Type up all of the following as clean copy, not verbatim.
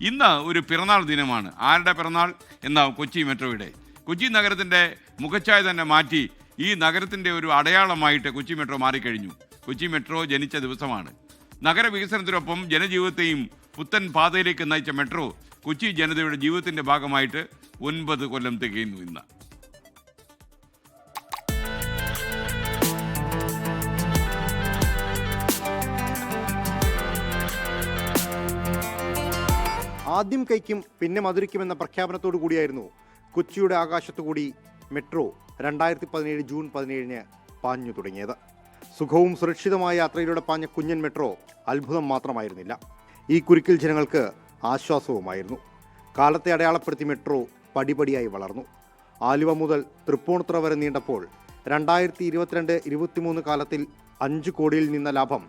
ഇന്ന് ഒരു പിറന്നാൾ ദിനമാണ്. ആരുടെ പിറന്നാൾ? എന്നാവും കൊച്ചി മെട്രോയുടെ. കൊച്ചി നഗരത്തിൻ്റെ മുഖച്ഛായ തന്നെ മാറ്റി ഈ നഗരത്തിൻ്റെ ഒരു അടയാളമായിട്ട് കൊച്ചി മെട്രോ മാറിക്കഴിഞ്ഞു. കൊച്ചി മെട്രോ ജനിച്ച ദിവസമാണ്. നഗരവികസനത്തിനൊപ്പം ജനജീവിതത്തെയും പുത്തൻ പാതയിലേക്ക് നയിച്ച മെട്രോ കൊച്ചി ജനതയുടെ ജീവിതത്തിൻ്റെ ഭാഗമായിട്ട് 9 കൊല്ലം തികയുന്നു ഇന്ന്. ആദ്യം കൈക്കും പിന്നെ മധുരിക്കുമെന്ന പ്രഖ്യാപനത്തോടു കൂടിയായിരുന്നു കൊച്ചിയുടെ ആകാശത്തുകൂടി മെട്രോ 2017 ജൂൺ 17 പാഞ്ഞു തുടങ്ങിയത്. സുഖവും സുരക്ഷിതമായ യാത്രയിലൂടെ പാഞ്ഞ കുഞ്ഞൻ മെട്രോ അത്ഭുതം മാത്രമായിരുന്നില്ല, ഈ കുരുക്കിൽ ജനങ്ങൾക്ക് ആശ്വാസവുമായിരുന്നു. കാലത്തെ അടയാളപ്പെടുത്തി മെട്രോ പടിപടിയായി വളർന്നു. ആലുവ മുതൽ തൃപ്പൂണിത്തുറ വരെ നീണ്ടപ്പോൾ 2022-23 കാലത്തിൽ 5 കോടിയിൽ നിന്ന ലാഭം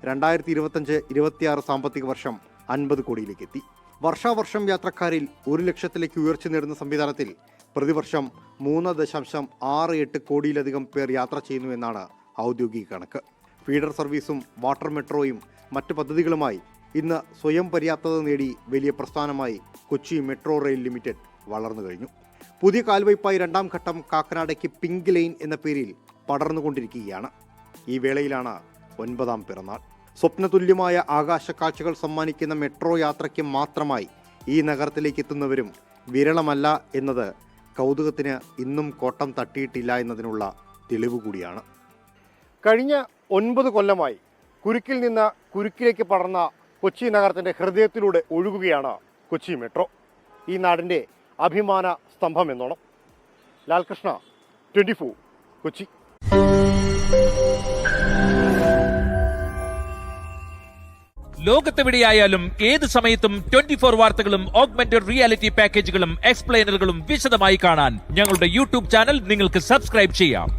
2025-26 സാമ്പത്തിക വർഷം 50 കോടിയിലേക്ക് എത്തി. വർഷാവർഷം യാത്രക്കാരിൽ 1 ലക്ഷത്തിലേക്ക് ഉയർച്ച നേടുന്ന സംവിധാനത്തിൽ പ്രതിവർഷം 3.68 കോടിയിലധികം പേർ യാത്ര ചെയ്യുന്നു എന്നാണ് ഔദ്യോഗിക കണക്ക്. ഫീഡർ സർവീസും വാട്ടർ മെട്രോയും മറ്റ് പദ്ധതികളുമായി ഇന്ന് സ്വയം പര്യാപ്തത നേടി വലിയ പ്രസ്ഥാനമായി കൊച്ചി മെട്രോ റെയിൽ ലിമിറ്റഡ് വളർന്നു കഴിഞ്ഞു. പുതിയ കാൽവയ്പായി 2ാം ഘട്ടം കാക്കനാടേക്ക് പിങ്ക് ലൈൻ എന്ന പേരിൽ പടർന്നുകൊണ്ടിരിക്കുകയാണ്. ഈ വേളയിലാണ് 9ാം പിറന്നാൾ. സ്വപ്നതുല്യമായ ആകാശ കാഴ്ചകൾ സമ്മാനിക്കുന്ന മെട്രോ യാത്രയ്ക്ക് മാത്രമായി ഈ നഗരത്തിലേക്ക് എത്തുന്നവരും വിരളമല്ല എന്നത് കൗതുകത്തിന് ഇന്നും കോട്ടം തട്ടിയിട്ടില്ല എന്നതിനുള്ള തെളിവ് കൂടിയാണ്. കഴിഞ്ഞ 9 കൊല്ലമായി കുരുക്കിൽ നിന്ന് കുരുക്കിലേക്ക് പടർന്ന കൊച്ചി നഗരത്തിൻ്റെ ഹൃദയത്തിലൂടെ ഒഴുകുകയാണ് കൊച്ചി മെട്രോ. ഈ നാടിൻ്റെ അഭിമാന സ്തംഭം എന്നോണം. ലാൽകൃഷ്ണ, 24 കൊച്ചി. ലോകത്തെവിടെയായാലും ഏത് സമയത്തും 24 വാർത്തകളും ഓഗ്മെന്റഡ് റിയാലിറ്റി പാക്കേജുകളും എക്സ്പ്ലെയിനറുകളും വിശദമായി കാണാൻ ഞങ്ങളുടെ യൂട്യൂബ് ചാനൽ നിങ്ങൾക്ക് സബ്സ്ക്രൈബ് ചെയ്യാം.